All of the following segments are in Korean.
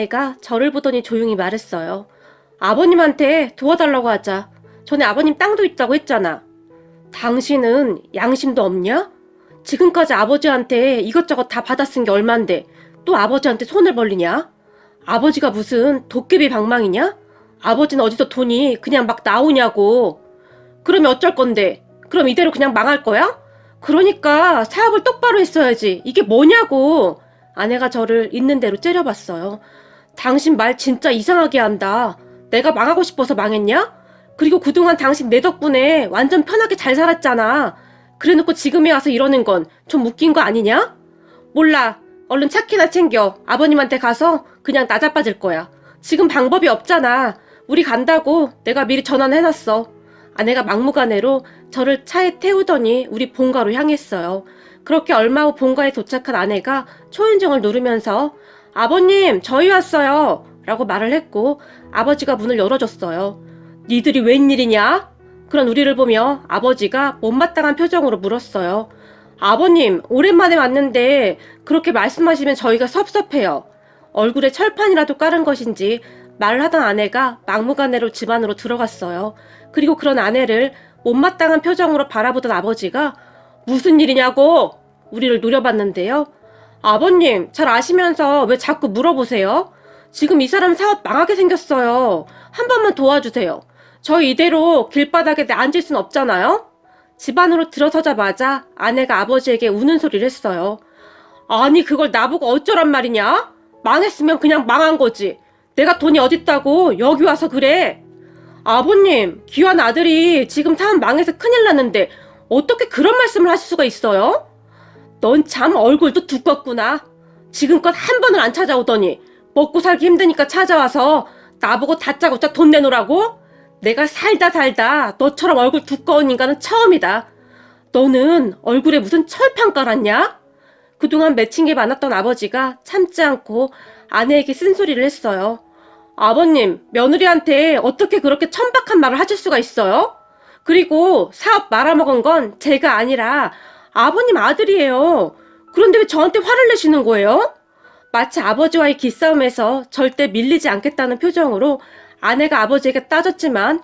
애가 저를 보더니 조용히 말했어요. 아버님한테 도와달라고 하자. 전에 아버님 땅도 있다고 했잖아. 당신은 양심도 없냐? 지금까지 아버지한테 이것저것 다 받아 쓴 게 얼만데 또 아버지한테 손을 벌리냐? 아버지가 무슨 도깨비 방망이냐? 아버지는 어디서 돈이 그냥 막 나오냐고. 그러면 어쩔 건데? 그럼 이대로 그냥 망할 거야? 그러니까 사업을 똑바로 했어야지. 이게 뭐냐고. 아내가 저를 있는 대로 째려봤어요. 당신 말 진짜 이상하게 한다. 내가 망하고 싶어서 망했냐? 그리고 그동안 당신 내 덕분에 완전 편하게 잘 살았잖아. 그래놓고 지금에 와서 이러는 건 좀 웃긴 거 아니냐? 몰라. 얼른 차키나 챙겨. 아버님한테 가서 그냥 나자빠질 거야. 지금 방법이 없잖아. 우리 간다고 내가 미리 전화는 해놨어. 아내가 막무가내로 저를 차에 태우더니 우리 본가로 향했어요. 그렇게 얼마 후 본가에 도착한 아내가 초인종을 누르면서 아버님 저희 왔어요 라고 말을 했고 아버지가 문을 열어줬어요. 니들이 웬일이냐? 그런 우리를 보며 아버지가 못마땅한 표정으로 물었어요. 아버님 오랜만에 왔는데 그렇게 말씀하시면 저희가 섭섭해요. 얼굴에 철판이라도 깔은 것인지 말을 하던 아내가 막무가내로 집 안으로 들어갔어요. 그리고 그런 아내를 못마땅한 표정으로 바라보던 아버지가 무슨 일이냐고 우리를 노려봤는데요. 아버님 잘 아시면서 왜 자꾸 물어보세요? 지금 이 사람 사업 망하게 생겼어요. 한 번만 도와주세요. 저희 이대로 길바닥에 앉을 순 없잖아요. 집 안으로 들어서자마자 아내가 아버지에게 우는 소리를 했어요. 아니 그걸 나보고 어쩌란 말이냐? 망했으면 그냥 망한 거지. 내가 돈이 어딨다고 여기 와서 그래. 아버님 귀한 아들이 지금 사업 망해서 큰일 났는데 어떻게 그런 말씀을 하실 수가 있어요? 넌 참 얼굴도 두껍구나. 지금껏 한 번을 안 찾아오더니 먹고 살기 힘드니까 찾아와서 나보고 다짜고짜 돈 내놓으라고? 내가 살다 너처럼 얼굴 두꺼운 인간은 처음이다. 너는 얼굴에 무슨 철판 깔았냐? 그동안 맺힌 게 많았던 아버지가 참지 않고 아내에게 쓴소리를 했어요. 아버님, 며느리한테 어떻게 그렇게 천박한 말을 하실 수가 있어요? 그리고 사업 말아먹은 건 제가 아니라 아버님 아들이에요. 그런데 왜 저한테 화를 내시는 거예요? 마치 아버지와의 기싸움에서 절대 밀리지 않겠다는 표정으로 아내가 아버지에게 따졌지만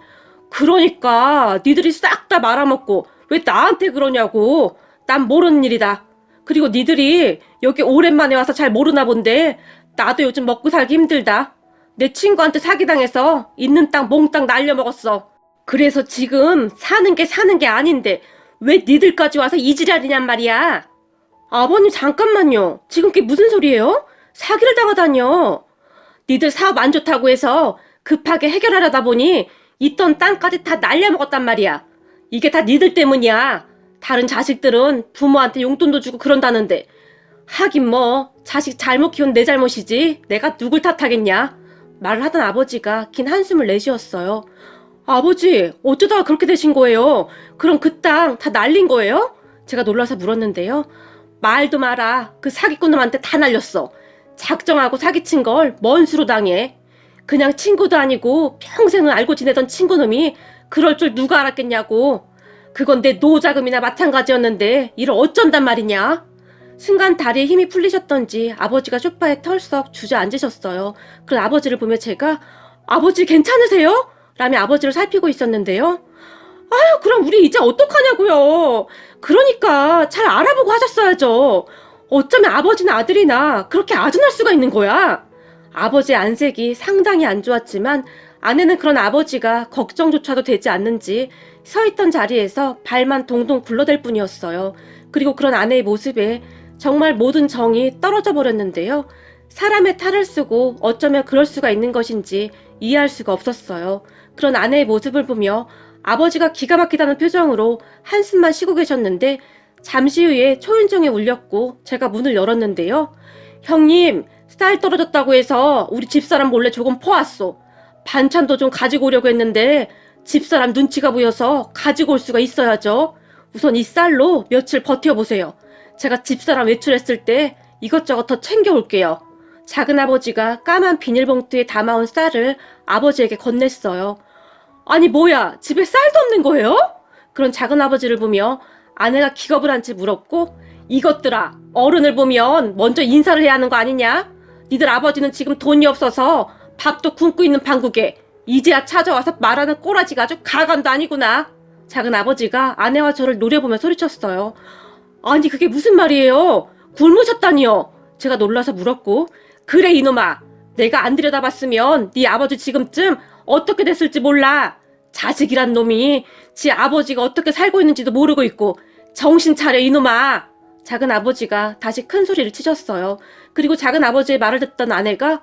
그러니까 니들이 싹 다 말아먹고 왜 나한테 그러냐고. 난 모르는 일이다. 그리고 니들이 여기 오랜만에 와서 잘 모르나 본데 나도 요즘 먹고 살기 힘들다. 내 친구한테 사기당해서 있는 땅 몽땅 날려먹었어. 그래서 지금 사는 게 아닌데 왜 니들까지 와서 이지랄이냔 말이야. 아버님 잠깐만요. 지금 그게 무슨 소리예요? 사기를 당하다뇨. 니들 사업 안 좋다고 해서 급하게 해결하려다 보니 있던 땅까지 다 날려먹었단 말이야. 이게 다 니들 때문이야. 다른 자식들은 부모한테 용돈도 주고 그런다는데 하긴 뭐 자식 잘못 키운 내 잘못이지 내가 누굴 탓하겠냐. 말을 하던 아버지가 긴 한숨을 내쉬었어요. 아버지 어쩌다가 그렇게 되신 거예요? 그럼 그 땅 다 날린 거예요? 제가 놀라서 물었는데요. 말도 마라. 그 사기꾼놈한테 다 날렸어. 작정하고 사기친 걸 뭔 수로 당해. 그냥 친구도 아니고 평생을 알고 지내던 친구놈이 그럴 줄 누가 알았겠냐고. 그건 내 노자금이나 마찬가지였는데 이를 어쩐단 말이냐. 순간 다리에 힘이 풀리셨던지 아버지가 소파에 털썩 주저앉으셨어요. 그런 아버지를 보며 제가 아버지 괜찮으세요? 라며 아버지를 살피고 있었는데요. 아유 그럼 우리 이제 어떡하냐고요. 그러니까 잘 알아보고 하셨어야죠. 어쩌면 아버지나 아들이나 그렇게 아둔할 수가 있는 거야. 아버지의 안색이 상당히 안 좋았지만 아내는 그런 아버지가 걱정조차도 되지 않는지 서있던 자리에서 발만 동동 굴러댈 뿐이었어요. 그리고 그런 아내의 모습에 정말 모든 정이 떨어져 버렸는데요. 사람의 탈을 쓰고 어쩌면 그럴 수가 있는 것인지 이해할 수가 없었어요. 그런 아내의 모습을 보며 아버지가 기가 막히다는 표정으로 한숨만 쉬고 계셨는데 잠시 후에 초인종이 울렸고 제가 문을 열었는데요. 형님, 쌀 떨어졌다고 해서 우리 집사람 몰래 조금 퍼왔소. 반찬도 좀 가지고 오려고 했는데 집사람 눈치가 보여서 가지고 올 수가 있어야죠. 우선 이 쌀로 며칠 버텨보세요. 제가 집사람 외출했을 때 이것저것 더 챙겨올게요. 작은아버지가 까만 비닐봉투에 담아온 쌀을 아버지에게 건넸어요. 아니 뭐야, 집에 쌀도 없는 거예요? 그런 작은아버지를 보며 아내가 기겁을 한 채 물었고 이것들아, 어른을 보면 먼저 인사를 해야 하는 거 아니냐? 니들 아버지는 지금 돈이 없어서 밥도 굶고 있는 판국에 이제야 찾아와서 말하는 꼬라지가 아주 가관도 아니구나. 작은 아버지가 아내와 저를 노려보며 소리쳤어요. 아니 그게 무슨 말이에요? 굶으셨다니요? 제가 놀라서 물었고, 그래 이놈아, 내가 안 들여다봤으면 네 아버지 지금쯤 어떻게 됐을지 몰라. 자식이란 놈이 지 아버지가 어떻게 살고 있는지도 모르고 있고 정신 차려 이놈아. 작은 아버지가 다시 큰 소리를 치셨어요. 그리고 작은 아버지의 말을 듣던 아내가,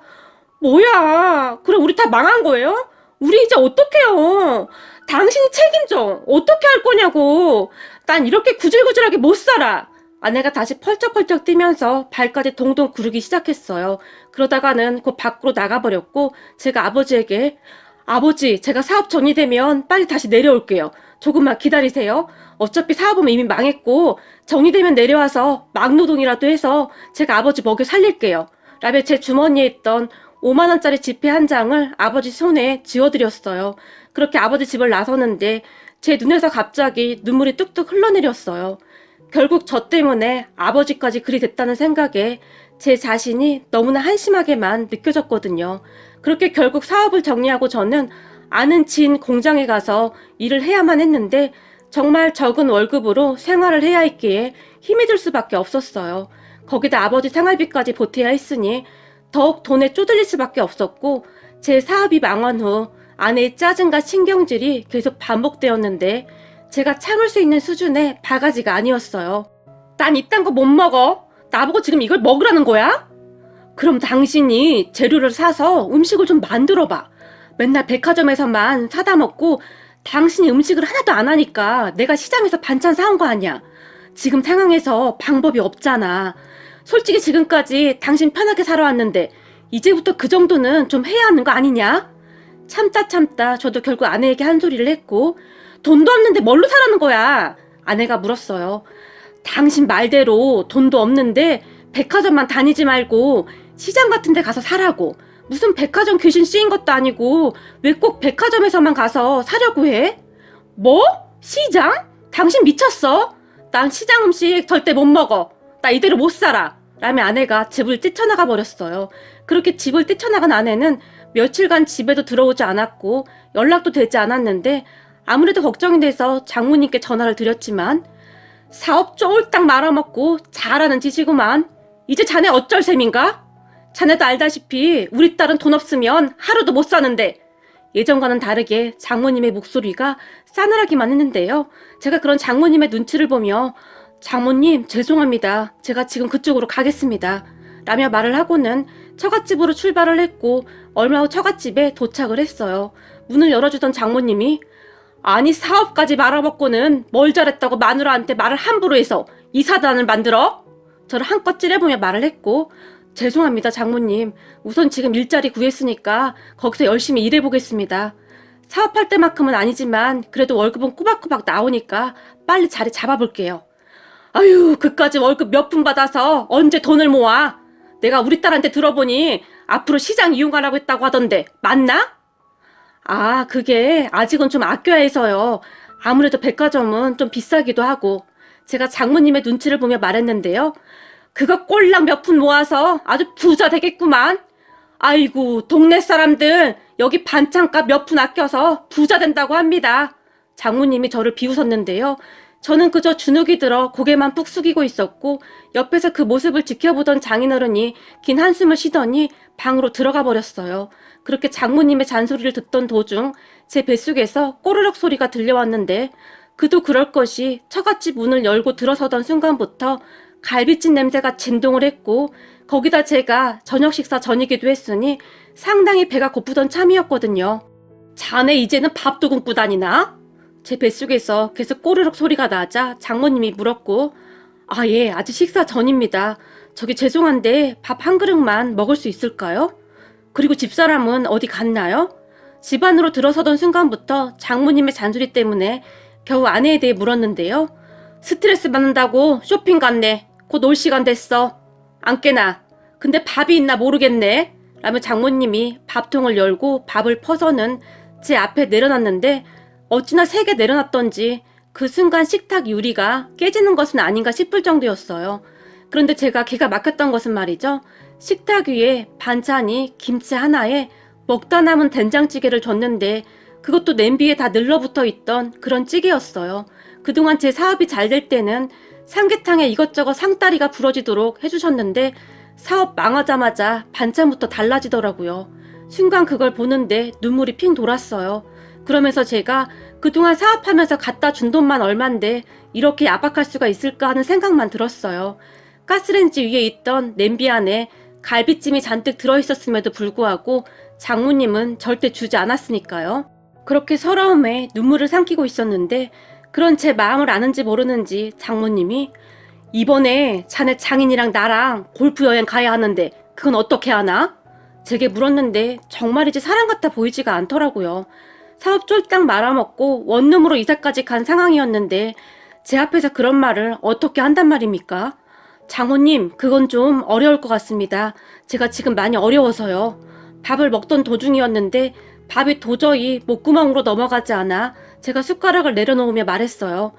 뭐야, 그럼 우리 다 망한 거예요? 우리 이제 어떡해요? 당신이 책임져. 어떻게 할 거냐고. 난 이렇게 구질구질하게 못 살아. 아내가 다시 펄쩍펄쩍 뛰면서 발까지 동동 구르기 시작했어요. 그러다가는 곧 밖으로 나가버렸고, 제가 아버지에게, 아버지, 제가 사업 정리되면 빨리 다시 내려올게요. 조금만 기다리세요. 어차피 사업은 이미 망했고 정리되면 내려와서 막노동이라도 해서 제가 아버지 먹여 살릴게요. 라며 제 주머니에 있던 5만 원짜리 지폐 한 장을 아버지 손에 쥐어드렸어요. 그렇게 아버지 집을 나서는데 제 눈에서 갑자기 눈물이 뚝뚝 흘러내렸어요. 결국 저 때문에 아버지까지 그리 됐다는 생각에 제 자신이 너무나 한심하게만 느껴졌거든요. 그렇게 결국 사업을 정리하고 저는 아는 지인 공장에 가서 일을 해야만 했는데 정말 적은 월급으로 생활을 해야 했기에 힘이 들 수밖에 없었어요. 거기다 아버지 생활비까지 보태야 했으니 더욱 돈에 쪼들릴 수밖에 없었고, 제 사업이 망한 후 아내의 짜증과 신경질이 계속 반복되었는데 제가 참을 수 있는 수준의 바가지가 아니었어요. 난 이딴 거 못 먹어. 나보고 지금 이걸 먹으라는 거야? 그럼 당신이 재료를 사서 음식을 좀 만들어봐. 맨날 백화점에서만 사다 먹고 당신이 음식을 하나도 안 하니까 내가 시장에서 반찬 사온 거 아니야. 지금 상황에서 방법이 없잖아. 솔직히 지금까지 당신 편하게 살아왔는데 이제부터 그 정도는 좀 해야 하는 거 아니냐? 참다 저도 결국 아내에게 한 소리를 했고, 돈도 없는데 뭘로 사라는 거야? 아내가 물었어요. 당신 말대로 돈도 없는데 백화점만 다니지 말고 시장 같은 데 가서 사라고. 무슨 백화점 귀신 씌인 것도 아니고 왜 꼭 백화점에서만 가서 사려고 해? 뭐? 시장? 당신 미쳤어? 난 시장 음식 절대 못 먹어. 나 이대로 못 살아. 라며 아내가 집을 뛰쳐나가 버렸어요. 그렇게 집을 뛰쳐나간 아내는 며칠간 집에도 들어오지 않았고 연락도 되지 않았는데 아무래도 걱정이 돼서 장모님께 전화를 드렸지만, 사업 쫄딱 말아먹고 잘하는 짓이구만. 이제 자네 어쩔 셈인가? 자네도 알다시피 우리 딸은 돈 없으면 하루도 못 사는데. 예전과는 다르게 장모님의 목소리가 싸늘하기만 했는데요. 제가 그런 장모님의 눈치를 보며, 장모님 죄송합니다. 제가 지금 그쪽으로 가겠습니다. 라며 말을 하고는 처갓집으로 출발을 했고 얼마 후 처갓집에 도착을 했어요. 문을 열어주던 장모님이, 아니 사업까지 말아먹고는 뭘 잘했다고 마누라한테 말을 함부로 해서 이 사단을 만들어? 저를 한껏 찌려보며 말을 했고, 죄송합니다 장모님. 우선 지금 일자리 구했으니까 거기서 열심히 일해보겠습니다. 사업할 때만큼은 아니지만 그래도 월급은 꼬박꼬박 나오니까 빨리 자리 잡아볼게요. 아유, 그까지 월급 몇 푼 받아서 언제 돈을 모아? 내가 우리 딸한테 들어보니 앞으로 시장 이용하라고 했다고 하던데 맞나? 아, 그게 아직은 좀 아껴야 해서요. 아무래도 백화점은 좀 비싸기도 하고. 제가 장모님의 눈치를 보며 말했는데요. 그거 꼴랑 몇 푼 모아서 아주 부자 되겠구만. 아이고, 동네 사람들 여기 반찬값 몇 푼 아껴서 부자 된다고 합니다. 장모님이 저를 비웃었는데요. 저는 그저 주눅이 들어 고개만 푹 숙이고 있었고, 옆에서 그 모습을 지켜보던 장인어른이 긴 한숨을 쉬더니 방으로 들어가 버렸어요. 그렇게 장모님의 잔소리를 듣던 도중 제 뱃속에서 꼬르륵 소리가 들려왔는데, 그도 그럴 것이 처갓집 문을 열고 들어서던 순간부터 갈비찜 냄새가 진동을 했고, 거기다 제가 저녁 식사 전이기도 했으니 상당히 배가 고프던 참이었거든요. 자네 이제는 밥도 굶고 다니나? 제 뱃속에서 계속 꼬르륵 소리가 나자 장모님이 물었고, 아, 예, 아직 식사 전입니다. 저기 죄송한데 밥 한 그릇만 먹을 수 있을까요? 그리고 집사람은 어디 갔나요? 집 안으로 들어서던 순간부터 장모님의 잔소리 때문에 겨우 아내에 대해 물었는데요. 스트레스 받는다고 쇼핑 갔네. 곧 올 시간 됐어. 안 깨나. 근데 밥이 있나 모르겠네. 라며 장모님이 밥통을 열고 밥을 퍼서는 제 앞에 내려놨는데, 어찌나 세게 내려놨던지 그 순간 식탁 유리가 깨지는 것은 아닌가 싶을 정도였어요. 그런데 제가 기가 막혔던 것은 말이죠. 식탁 위에 반찬이 김치 하나에 먹다 남은 된장찌개를 줬는데 그것도 냄비에 다 늘러붙어 있던 그런 찌개였어요. 그동안 제 사업이 잘 될 때는 삼계탕에 이것저것 상다리가 부러지도록 해주셨는데 사업 망하자마자 반찬부터 달라지더라고요. 순간 그걸 보는데 눈물이 핑 돌았어요. 그러면서 제가 그동안 사업하면서 갖다 준 돈만 얼만데 이렇게 야박할 수가 있을까 하는 생각만 들었어요. 가스레인지 위에 있던 냄비 안에 갈비찜이 잔뜩 들어있었음에도 불구하고 장모님은 절대 주지 않았으니까요. 그렇게 서러움에 눈물을 삼키고 있었는데 그런 제 마음을 아는지 모르는지 장모님이 이번에 자네 장인이랑 나랑 골프 여행 가야 하는데 그건 어떻게 하나? 제게 물었는데 정말이지 사람 같아 보이지가 않더라고요. 사업 쫄딱 말아먹고 원룸으로 이사까지 간 상황이었는데 제 앞에서 그런 말을 어떻게 한단 말입니까? 장모님, 그건 좀 어려울 것 같습니다. 제가 지금 많이 어려워서요. 밥을 먹던 도중이었는데 밥이 도저히 목구멍으로 넘어가지 않아 제가 숟가락을 내려놓으며 말했어요.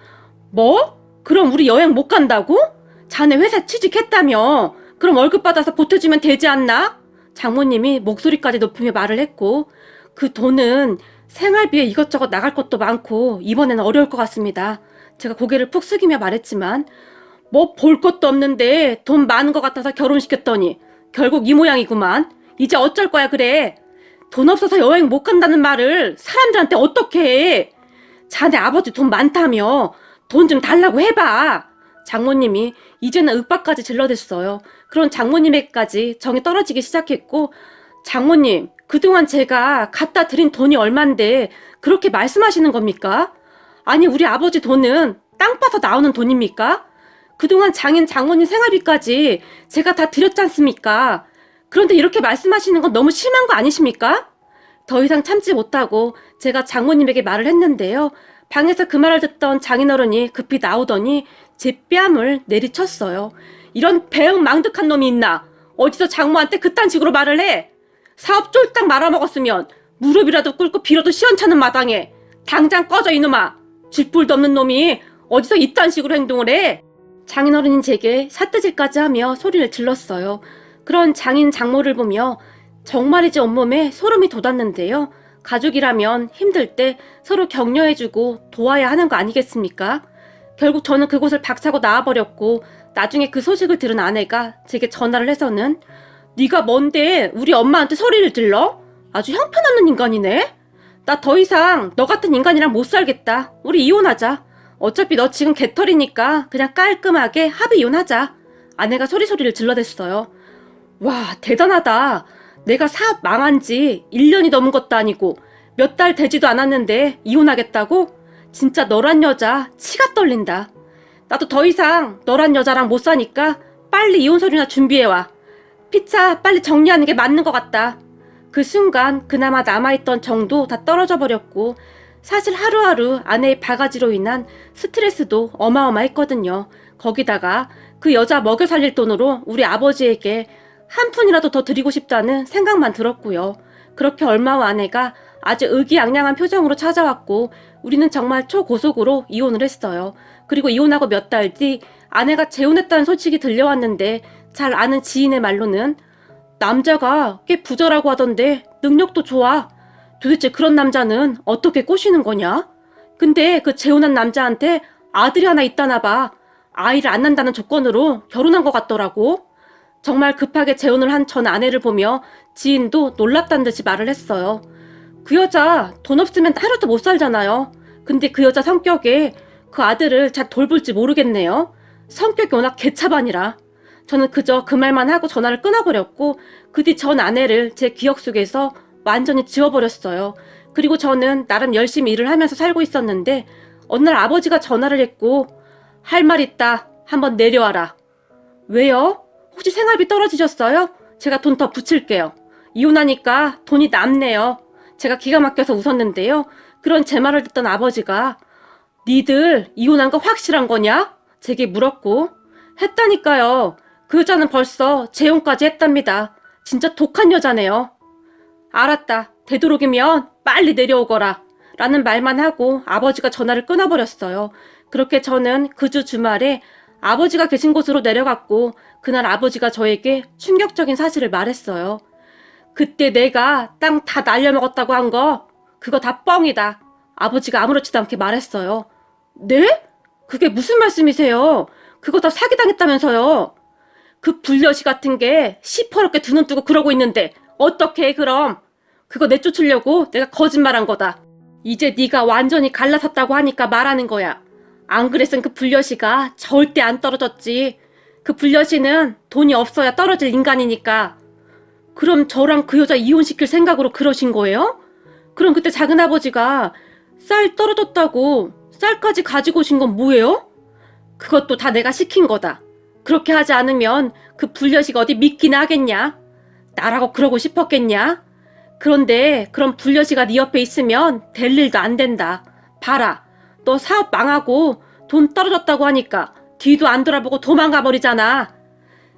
뭐? 그럼 우리 여행 못 간다고? 자네 회사 취직했다며? 그럼 월급 받아서 보태주면 되지 않나? 장모님이 목소리까지 높이며 말을 했고 그 돈은 생활비에 이것저것 나갈 것도 많고 이번에는 어려울 것 같습니다. 제가 고개를 푹 숙이며 말했지만 뭐 볼 것도 없는데 돈 많은 것 같아서 결혼시켰더니 결국 이 모양이구만. 이제 어쩔 거야 그래. 돈 없어서 여행 못 간다는 말을 사람들한테 어떻게 해. 자네 아버지 돈 많다며 돈 좀 달라고 해봐. 장모님이 이제는 윽박까지 질러댔어요. 그런 장모님에게까지 정이 떨어지기 시작했고 장모님, 그동안 제가 갖다 드린 돈이 얼만데 그렇게 말씀하시는 겁니까? 아니 우리 아버지 돈은 땅 파서 나오는 돈입니까? 그동안 장모님 생활비까지 제가 다 드렸지 않습니까? 그런데 이렇게 말씀하시는 건 너무 심한 거 아니십니까? 더 이상 참지 못하고 제가 장모님에게 말을 했는데요. 방에서 그 말을 듣던 장인어른이 급히 나오더니 제 뺨을 내리쳤어요. 이런 배은망덕한 놈이 있나? 어디서 장모한테 그딴 식으로 말을 해? 사업 쫄딱 말아먹었으면 무릎이라도 꿇고 빌어도 시원찮은 마당에 당장 꺼져 이놈아. 쥐뿔도 없는 놈이 어디서 이딴 식으로 행동을 해? 장인어른인 제게 삿대질까지 하며 소리를 질렀어요. 그런 장인 장모를 보며 정말이지 온몸에 소름이 돋았는데요. 가족이라면 힘들 때 서로 격려해주고 도와야 하는 거 아니겠습니까? 결국 저는 그곳을 박차고 나와버렸고 나중에 그 소식을 들은 아내가 제게 전화를 해서는 네가 뭔데 우리 엄마한테 소리를 질러? 아주 형편없는 인간이네? 나 더 이상 너 같은 인간이랑 못 살겠다. 우리 이혼하자. 어차피 너 지금 개털이니까 그냥 깔끔하게 합의 이혼하자. 아내가 소리를 질러댔어요. 와, 대단하다. 내가 사업 망한 지 1년이 넘은 것도 아니고 몇 달 되지도 않았는데 이혼하겠다고? 진짜 너란 여자 치가 떨린다. 나도 더 이상 너란 여자랑 못 사니까 빨리 이혼 서류나 준비해와. 피차 빨리 정리하는 게 맞는 것 같다. 그 순간 그나마 남아있던 정도 다 떨어져 버렸고 사실 하루하루 아내의 바가지로 인한 스트레스도 어마어마했거든요. 거기다가 그 여자 먹여 살릴 돈으로 우리 아버지에게 한 푼이라도 더 드리고 싶다는 생각만 들었고요. 그렇게 얼마 후 아내가 아주 의기양양한 표정으로 찾아왔고 우리는 정말 초고속으로 이혼을 했어요. 그리고 이혼하고 몇 달 뒤 아내가 재혼했다는 소식이 들려왔는데 잘 아는 지인의 말로는 남자가 꽤 부자라고 하던데 능력도 좋아. 도대체 그런 남자는 어떻게 꼬시는 거냐? 근데 그 재혼한 남자한테 아들이 하나 있다나 봐. 아이를 안 낳는다는 조건으로 결혼한 것 같더라고. 정말 급하게 재혼을 한 전 아내를 보며 지인도 놀랍다는 듯이 말을 했어요. 그 여자 돈 없으면 하루도 못 살잖아요. 근데 그 여자 성격에 그 아들을 잘 돌볼지 모르겠네요. 성격이 워낙 개차반이라. 저는 그저 그 말만 하고 전화를 끊어버렸고 그 뒤 전 아내를 제 기억 속에서 완전히 지워버렸어요. 그리고 저는 나름 열심히 일을 하면서 살고 있었는데 어느 날 아버지가 전화를 했고 할 말 있다. 한번 내려와라. 왜요? 혹시 생활비 떨어지셨어요? 제가 돈 더 붙일게요. 이혼하니까 돈이 남네요. 제가 기가 막혀서 웃었는데요. 그런 제 말을 듣던 아버지가 니들 이혼한 거 확실한 거냐? 제게 물었고 했다니까요. 그 여자는 벌써 재혼까지 했답니다. 진짜 독한 여자네요. 알았다. 되도록이면 빨리 내려오거라. 라는 말만 하고 아버지가 전화를 끊어버렸어요. 그렇게 저는 그 주 주말에 아버지가 계신 곳으로 내려갔고 그날 아버지가 저에게 충격적인 사실을 말했어요. 그때 내가 땅 다 날려먹었다고 한 거, 그거 다 뻥이다. 아버지가 아무렇지도 않게 말했어요. 네? 그게 무슨 말씀이세요? 그거 다 사기당했다면서요. 그 불려시 같은 게 시퍼렇게 두 눈 뜨고 그러고 있는데 어떻게 해 그럼? 그거 내쫓으려고 내가 거짓말한 거다. 이제 네가 완전히 갈라섰다고 하니까 말하는 거야. 안 그랬으면 그 불려시가 절대 안 떨어졌지. 그 불려시는 돈이 없어야 떨어질 인간이니까. 그럼 저랑 그 여자 이혼시킬 생각으로 그러신 거예요? 그럼 그때 작은아버지가 쌀 떨어졌다고 쌀까지 가지고 오신 건 뭐예요? 그것도 다 내가 시킨 거다. 그렇게 하지 않으면 그 불려시가 어디 믿기나 하겠냐? 나라고 그러고 싶었겠냐? 그런데 그런 불려시가 네 옆에 있으면 될 일도 안 된다. 봐라. 너 사업 망하고 돈 떨어졌다고 하니까 뒤도 안 돌아보고 도망가 버리잖아.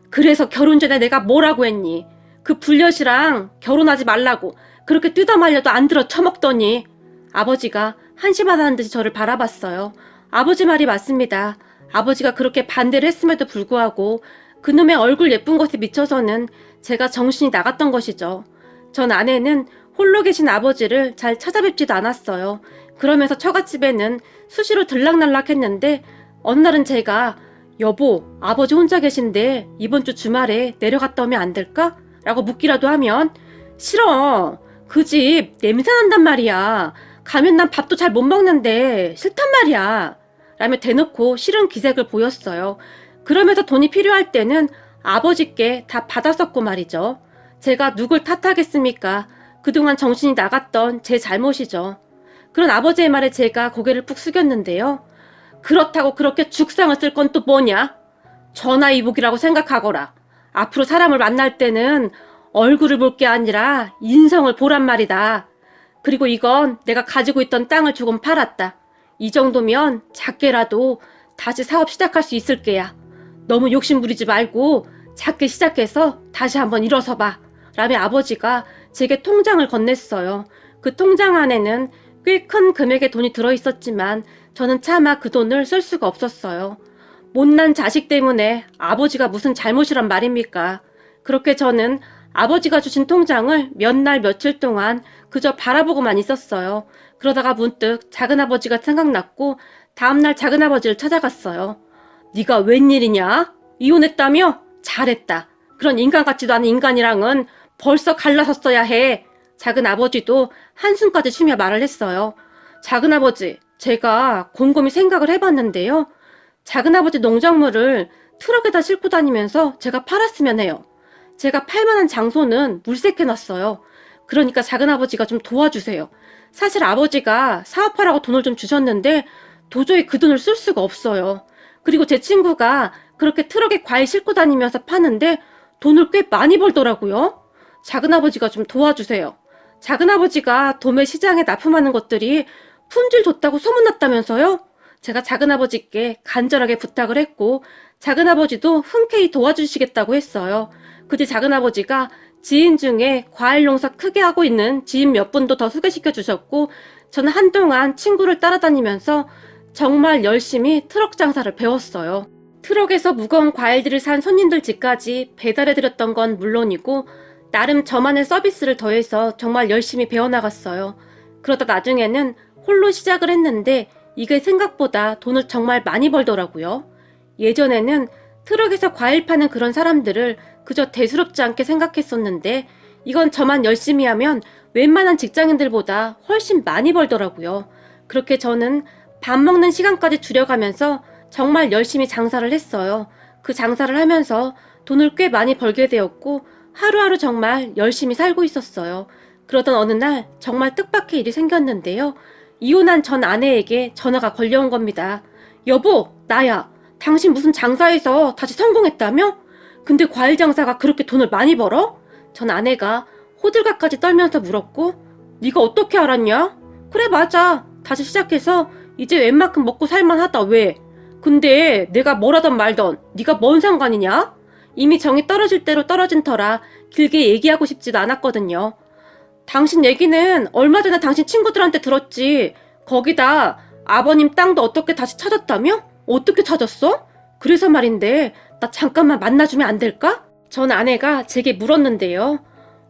그래서 결혼 전에 내가 뭐라고 했니? 그 불려시랑 결혼하지 말라고 그렇게 뜯어말려도 안 들어 처먹더니. 아버지가 한심하다는 듯이 저를 바라봤어요. 아버지 말이 맞습니다. 아버지가 그렇게 반대를 했음에도 불구하고 그놈의 얼굴 예쁜 것에 미쳐서는 제가 정신이 나갔던 것이죠. 전 아내는 홀로 계신 아버지를 잘 찾아뵙지도 않았어요. 그러면서 처갓집에는 수시로 들락날락했는데 어느 날은 제가 여보, 아버지 혼자 계신데 이번 주 주말에 내려갔다 오면 안 될까? 라고 묻기라도 하면 싫어. 그 집 냄새 난단 말이야. 가면 난 밥도 잘 못 먹는데 싫단 말이야. 라며 대놓고 싫은 기색을 보였어요. 그러면서 돈이 필요할 때는 아버지께 다 받았었고 말이죠. 제가 누굴 탓하겠습니까? 그동안 정신이 나갔던 제 잘못이죠. 그런 아버지의 말에 제가 고개를 푹 숙였는데요. 그렇다고 그렇게 죽상을 쓸 건 또 뭐냐? 전화위복이라고 생각하거라. 앞으로 사람을 만날 때는 얼굴을 볼 게 아니라 인성을 보란 말이다. 그리고 이건 내가 가지고 있던 땅을 조금 팔았다. 이 정도면 작게라도 다시 사업 시작할 수 있을 게야. 너무 욕심 부리지 말고 작게 시작해서 다시 한번 일어서봐. 라며 아버지가 제게 통장을 건넸어요. 그 통장 안에는 꽤 큰 금액의 돈이 들어있었지만 저는 차마 그 돈을 쓸 수가 없었어요. 못난 자식 때문에 아버지가 무슨 잘못이란 말입니까? 그렇게 저는 아버지가 주신 통장을 몇 날 며칠 동안 그저 바라보고만 있었어요. 그러다가 문득 작은아버지가 생각났고 다음날 작은아버지를 찾아갔어요. 네가 웬일이냐? 이혼했다며? 잘했다. 그런 인간 같지도 않은 인간이랑은 벌써 갈라섰어야 해. 작은아버지도 한숨까지 쉬며 말을 했어요. 작은아버지, 제가 곰곰이 생각을 해봤는데요. 작은아버지 농작물을 트럭에다 싣고 다니면서 제가 팔았으면 해요. 제가 팔만한 장소는 물색해놨어요. 그러니까 작은아버지가 좀 도와주세요. 사실 아버지가 사업하라고 돈을 좀 주셨는데 도저히 그 돈을 쓸 수가 없어요. 그리고 제 친구가 그렇게 트럭에 과일 싣고 다니면서 파는데 돈을 꽤 많이 벌더라고요. 작은아버지가 좀 도와주세요. 작은아버지가 도매 시장에 납품하는 것들이 품질 좋다고 소문났다면서요? 제가 작은아버지께 간절하게 부탁을 했고 작은아버지도 흔쾌히 도와주시겠다고 했어요. 그뒤 작은아버지가 지인 중에 과일 농사 크게 하고 있는 지인 몇 분도 더 소개시켜 주셨고 저는 한동안 친구를 따라다니면서 정말 열심히 트럭 장사를 배웠어요. 트럭에서 무거운 과일들을 산 손님들 집까지 배달해드렸던 건 물론이고 나름 저만의 서비스를 더해서 정말 열심히 배워나갔어요. 그러다 나중에는 홀로 시작을 했는데 이게 생각보다 돈을 정말 많이 벌더라고요. 예전에는 트럭에서 과일 파는 그런 사람들을 그저 대수롭지 않게 생각했었는데 이건 저만 열심히 하면 웬만한 직장인들보다 훨씬 많이 벌더라고요. 그렇게 저는 밥 먹는 시간까지 줄여가면서 정말 열심히 장사를 했어요. 그 장사를 하면서 돈을 꽤 많이 벌게 되었고 하루하루 정말 열심히 살고 있었어요. 그러던 어느 날 정말 뜻밖의 일이 생겼는데요. 이혼한 전 아내에게 전화가 걸려온 겁니다. 여보, 나야. 당신 무슨 장사에서 다시 성공했다며? 근데 과일 장사가 그렇게 돈을 많이 벌어? 전 아내가 호들갑까지 떨면서 물었고 네가 어떻게 알았냐? 그래 맞아. 다시 시작해서 이제 웬만큼 먹고 살만하다. 왜? 근데 내가 뭐라던 말던 네가 뭔 상관이냐? 이미 정이 떨어질 대로 떨어진 터라 길게 얘기하고 싶지도 않았거든요. 당신 얘기는 얼마 전에 당신 친구들한테 들었지. 거기다 아버님 땅도 어떻게 다시 찾았다며? 어떻게 찾았어? 그래서 말인데 나 잠깐만 만나주면 안 될까? 전 아내가 제게 물었는데요.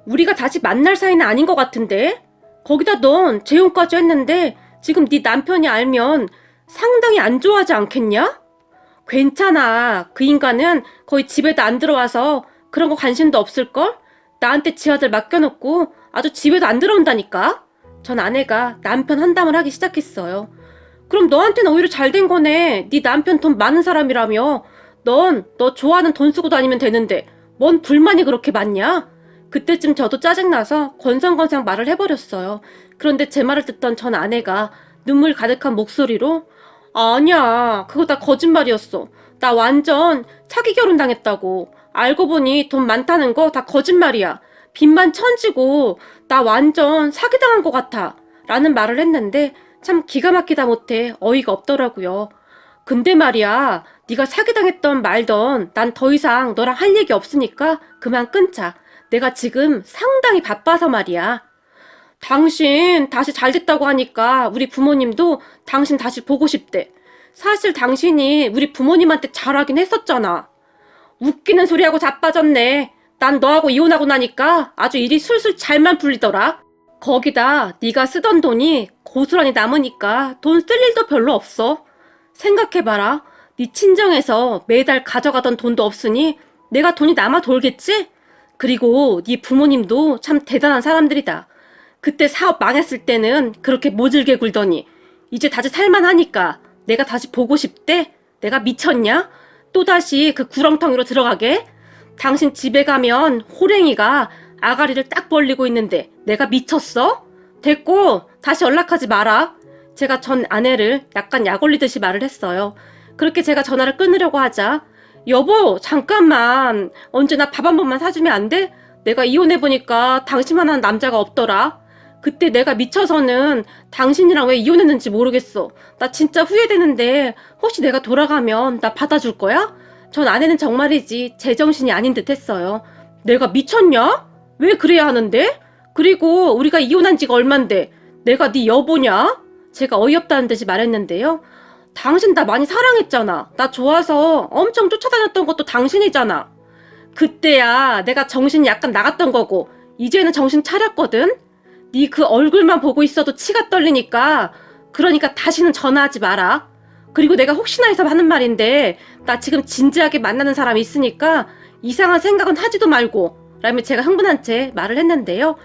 우리가 다시 만날 사이는 아닌 것 같은데? 거기다 넌 재혼까지 했는데 지금 네 남편이 알면 상당히 안 좋아하지 않겠냐? 괜찮아. 그 인간은 거의 집에도 안 들어와서 그런 거 관심도 없을걸? 나한테 지 아들 맡겨놓고 아주 집에도 안 들어온다니까? 전 아내가 남편 한담을 하기 시작했어요. 그럼 너한테는 오히려 잘 된 거네. 네 남편 돈 많은 사람이라며. 넌 너 좋아하는 돈 쓰고 다니면 되는데 뭔 불만이 그렇게 많냐? 그때쯤 저도 짜증나서 건성건성 말을 해버렸어요. 그런데 제 말을 듣던 전 아내가 눈물 가득한 목소리로 아니야, 그거 다 거짓말이었어. 나 완전 사기 결혼 당했다고. 알고 보니 돈 많다는 거 다 거짓말이야. 빚만 천지고 나 완전 사기당한 것 같아. 라는 말을 했는데 참 기가 막히다 못해 어이가 없더라고요. 근데 말이야, 네가 사기당했던 말던 난 더 이상 너랑 할 얘기 없으니까 그만 끊자. 내가 지금 상당히 바빠서 말이야. 당신 다시 잘 됐다고 하니까 우리 부모님도 당신 다시 보고 싶대. 사실 당신이 우리 부모님한테 잘하긴 했었잖아. 웃기는 소리하고 자빠졌네. 난 너하고 이혼하고 나니까 아주 일이 술술 잘만 풀리더라. 거기다 네가 쓰던 돈이 고스란히 남으니까 돈 쓸 일도 별로 없어. 생각해봐라. 네 친정에서 매달 가져가던 돈도 없으니 내가 돈이 남아 돌겠지? 그리고 네 부모님도 참 대단한 사람들이다. 그때 사업 망했을 때는 그렇게 모질게 굴더니 이제 다시 살만하니까 내가 다시 보고 싶대? 내가 미쳤냐? 또다시 그 구렁텅이로 들어가게? 당신 집에 가면 호랭이가 아가리를 딱 벌리고 있는데 내가 미쳤어? 됐고 다시 연락하지 마라. 제가 전 아내를 약간 약 올리듯이 말을 했어요. 그렇게 제가 전화를 끊으려고 하자 여보 잠깐만 언제나 밥 한 번만 사주면 안 돼? 내가 이혼해보니까 당신만 한 남자가 없더라. 그때 내가 미쳐서는 당신이랑 왜 이혼했는지 모르겠어. 나 진짜 후회되는데 혹시 내가 돌아가면 나 받아줄 거야? 전 아내는 정말이지 제정신이 아닌 듯 했어요. 내가 미쳤냐? 왜 그래야 하는데? 그리고 우리가 이혼한 지가 얼만데 내가 네 여보냐? 제가 어이없다는 듯이 말했는데요. 당신 나 많이 사랑했잖아. 나 좋아서 엄청 쫓아다녔던 것도 당신이잖아. 그때야 내가 정신이 약간 나갔던 거고 이제는 정신 차렸거든? 네 그 얼굴만 보고 있어도 치가 떨리니까 그러니까 다시는 전화하지 마라. 그리고 내가 혹시나 해서 하는 말인데 나 지금 진지하게 만나는 사람이 있으니까 이상한 생각은 하지도 말고 라며 제가 흥분한 채 말을 했는데요.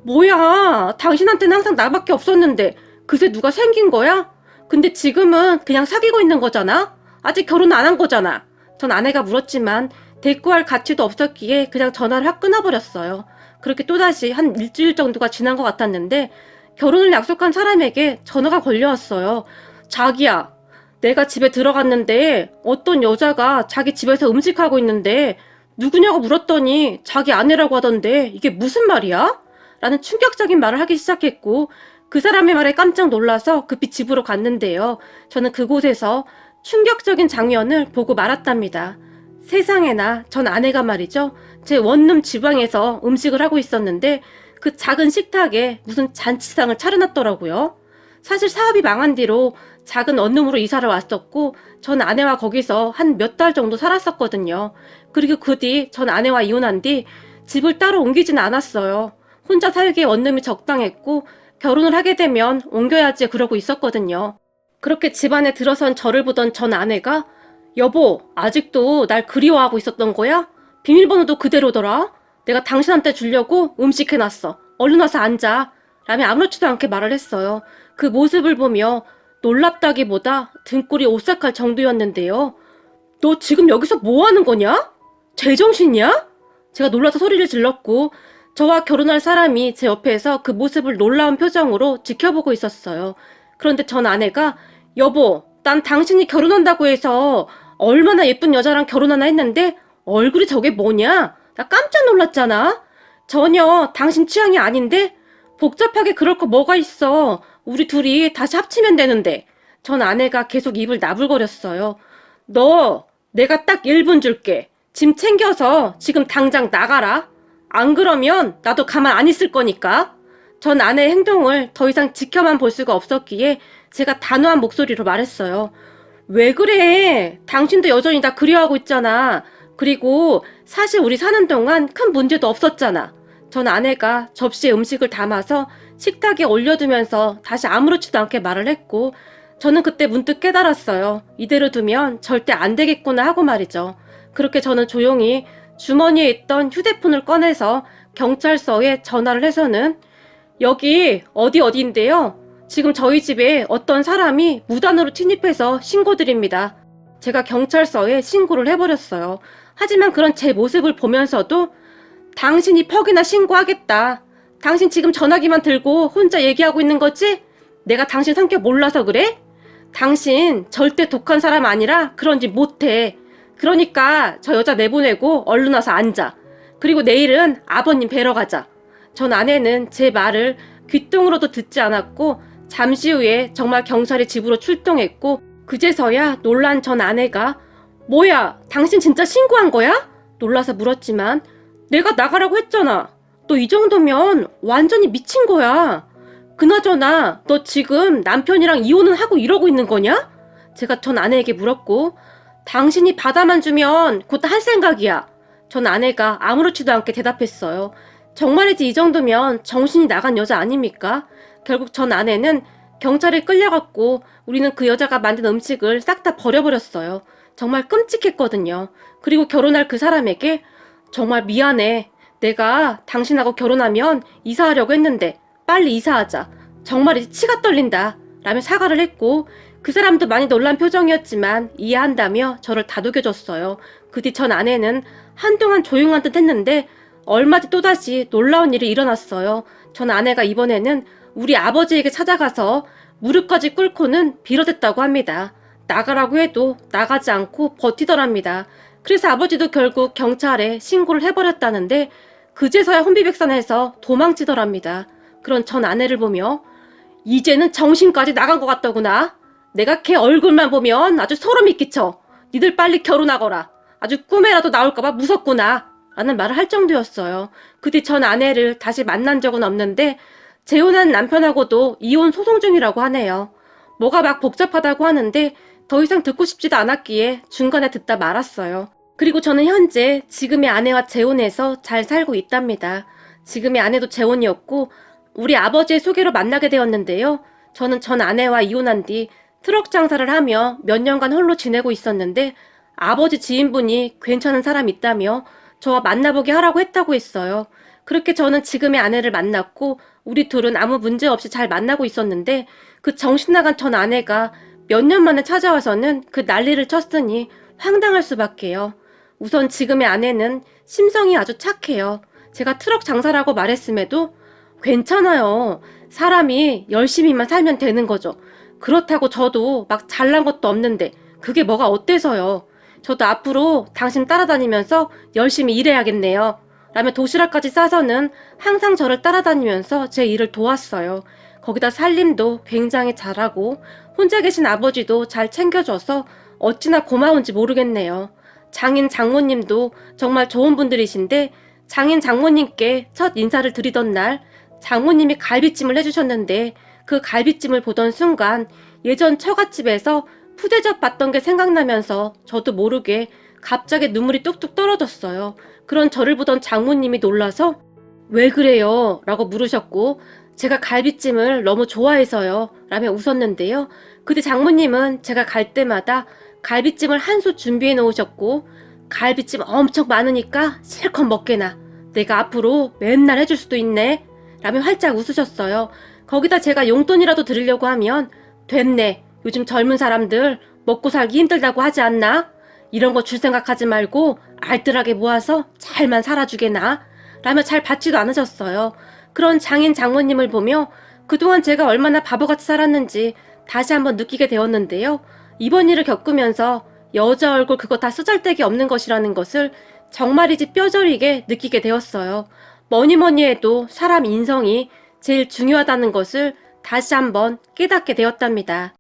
뭐야 당신한테는 항상 나밖에 없었는데 그새 누가 생긴 거야? 근데 지금은 그냥 사귀고 있는 거잖아? 아직 결혼 안 한 거잖아. 전 아내가 물었지만 대꾸할 가치도 없었기에 그냥 전화를 확 끊어버렸어요. 그렇게 또다시 한 일주일 정도가 지난 것 같았는데 결혼을 약속한 사람에게 전화가 걸려왔어요. 자기야, 내가 집에 들어갔는데 어떤 여자가 자기 집에서 음식하고 있는데 누구냐고 물었더니 자기 아내라고 하던데 이게 무슨 말이야? 라는 충격적인 말을 하기 시작했고 그 사람의 말에 깜짝 놀라서 급히 집으로 갔는데요. 저는 그곳에서 충격적인 장면을 보고 말았답니다. 세상에나 전 아내가 말이죠. 제 원룸 지방에서 음식을 하고 있었는데 그 작은 식탁에 무슨 잔치상을 차려놨더라고요. 사실 사업이 망한 뒤로 작은 원룸으로 이사를 왔었고 전 아내와 거기서 한 몇 달 정도 살았었거든요. 그리고 그 뒤 전 아내와 이혼한 뒤 집을 따로 옮기진 않았어요. 혼자 살기에 원룸이 적당했고 결혼을 하게 되면 옮겨야지 그러고 있었거든요. 그렇게 집안에 들어선 저를 보던 전 아내가 여보, 아직도 날 그리워하고 있었던 거야? 비밀번호도 그대로더라. 내가 당신한테 주려고 음식 해놨어. 얼른 와서 앉아. 라며 아무렇지도 않게 말을 했어요. 그 모습을 보며 놀랍다기보다 등골이 오싹할 정도였는데요. 너 지금 여기서 뭐 하는 거냐? 제정신이야? 제가 놀라서 소리를 질렀고 저와 결혼할 사람이 제 옆에서 그 모습을 놀라운 표정으로 지켜보고 있었어요. 그런데 전 아내가 여보, 난 당신이 결혼한다고 해서 얼마나 예쁜 여자랑 결혼하나 했는데 얼굴이 저게 뭐냐? 나 깜짝 놀랐잖아. 전혀 당신 취향이 아닌데? 복잡하게 그럴 거 뭐가 있어. 우리 둘이 다시 합치면 되는데. 전 아내가 계속 입을 나불거렸어요. 너 내가 딱 1분 줄게. 짐 챙겨서 지금 당장 나가라. 안 그러면 나도 가만 안 있을 거니까. 전 아내의 행동을 더 이상 지켜만 볼 수가 없었기에 제가 단호한 목소리로 말했어요. 왜 그래? 당신도 여전히 나 그리워하고 있잖아. 그리고 사실 우리 사는 동안 큰 문제도 없었잖아. 전 아내가 접시에 음식을 담아서 식탁에 올려두면서 다시 아무렇지도 않게 말을 했고, 저는 그때 문득 깨달았어요. 이대로 두면 절대 안 되겠구나 하고 말이죠. 그렇게 저는 조용히 주머니에 있던 휴대폰을 꺼내서 경찰서에 전화를 해서는 여기 어디인데요? 지금 저희 집에 어떤 사람이 무단으로 침입해서 신고드립니다. 제가 경찰서에 신고를 해버렸어요. 하지만 그런 제 모습을 보면서도 당신이 퍽이나 신고하겠다. 당신 지금 전화기만 들고 혼자 얘기하고 있는 거지? 내가 당신 성격 몰라서 그래? 당신 절대 독한 사람 아니라 그런 짓 못해. 그러니까 저 여자 내보내고 얼른 와서 앉아. 그리고 내일은 아버님 뵈러 가자. 전 아내는 제 말을 귀뚱으로도 듣지 않았고 잠시 후에 정말 경찰이 집으로 출동했고 그제서야 놀란 전 아내가 뭐야, 당신 진짜 신고한 거야? 놀라서 물었지만 내가 나가라고 했잖아. 너 이 정도면 완전히 미친 거야. 그나저나 너 지금 남편이랑 이혼은 하고 이러고 있는 거냐? 제가 전 아내에게 물었고 당신이 받아만 주면 곧 할 생각이야. 전 아내가 아무렇지도 않게 대답했어요. 정말이지 이 정도면 정신이 나간 여자 아닙니까? 결국 전 아내는 경찰에 끌려갔고 우리는 그 여자가 만든 음식을 싹 다 버려버렸어요. 정말 끔찍했거든요. 그리고 결혼할 그 사람에게 정말 미안해. 내가 당신하고 결혼하면 이사하려고 했는데 빨리 이사하자. 정말 이제 치가 떨린다. 라며 사과를 했고 그 사람도 많이 놀란 표정이었지만 이해한다며 저를 다독여줬어요. 그 뒤 전 아내는 한동안 조용한 듯 했는데 얼마 뒤 또다시 놀라운 일이 일어났어요. 전 아내가 이번에는 우리 아버지에게 찾아가서 무릎까지 꿇고는 빌어댔다고 합니다. 나가라고 해도 나가지 않고 버티더랍니다. 그래서 아버지도 결국 경찰에 신고를 해버렸다는데 그제서야 혼비백산해서 도망치더랍니다. 그런 전 아내를 보며 이제는 정신까지 나간 것 같더구나. 내가 걔 얼굴만 보면 아주 소름이 끼쳐. 니들 빨리 결혼하거라. 아주 꿈에라도 나올까봐 무섭구나. 라는 말을 할 정도였어요. 그 뒤 전 아내를 다시 만난 적은 없는데 재혼한 남편하고도 이혼 소송 중이라고 하네요. 뭐가 막 복잡하다고 하는데 더 이상 듣고 싶지도 않았기에 중간에 듣다 말았어요. 그리고 저는 현재 지금의 아내와 재혼해서 잘 살고 있답니다. 지금의 아내도 재혼이었고 우리 아버지의 소개로 만나게 되었는데요. 저는 전 아내와 이혼한 뒤 트럭 장사를 하며 몇 년간 홀로 지내고 있었는데 아버지 지인분이 괜찮은 사람 있다며 저와 만나보게 하라고 했다고 했어요. 그렇게 저는 지금의 아내를 만났고 우리 둘은 아무 문제 없이 잘 만나고 있었는데 그 정신나간 전 아내가 몇 년 만에 찾아와서는 그 난리를 쳤으니 황당할 수밖에요. 우선 지금의 아내는 심성이 아주 착해요. 제가 트럭 장사라고 말했음에도 괜찮아요. 사람이 열심히만 살면 되는 거죠. 그렇다고 저도 막 잘난 것도 없는데 그게 뭐가 어때서요. 저도 앞으로 당신 따라다니면서 열심히 일해야겠네요. 라며 도시락까지 싸서는 항상 저를 따라다니면서 제 일을 도왔어요. 거기다 살림도 굉장히 잘하고 혼자 계신 아버지도 잘 챙겨줘서 어찌나 고마운지 모르겠네요. 장인 장모님도 정말 좋은 분들이신데 장인 장모님께 첫 인사를 드리던 날 장모님이 갈비찜을 해주셨는데 그 갈비찜을 보던 순간 예전 처갓집에서 푸대접 봤던 게 생각나면서 저도 모르게 갑자기 눈물이 뚝뚝 떨어졌어요. 그런 저를 보던 장모님이 놀라서 왜 그래요? 라고 물으셨고 제가 갈비찜을 너무 좋아해서요. 라며 웃었는데요. 그때 장모님은 제가 갈 때마다 갈비찜을 한 솥 준비해 놓으셨고 갈비찜 엄청 많으니까 실컷 먹게나. 내가 앞으로 맨날 해줄 수도 있네. 라며 활짝 웃으셨어요. 거기다 제가 용돈이라도 드리려고 하면 됐네. 요즘 젊은 사람들 먹고 살기 힘들다고 하지 않나? 이런 거 줄 생각하지 말고 알뜰하게 모아서 잘만 살아주게나. 라며 잘 받지도 않으셨어요. 그런 장인 장모님을 보며 그동안 제가 얼마나 바보같이 살았는지 다시 한번 느끼게 되었는데요. 이번 일을 겪으면서 여자 얼굴 그거 다 쓰잘데기 없는 것이라는 것을 정말이지 뼈저리게 느끼게 되었어요. 뭐니 해도 사람 인성이 제일 중요하다는 것을 다시 한번 깨닫게 되었답니다.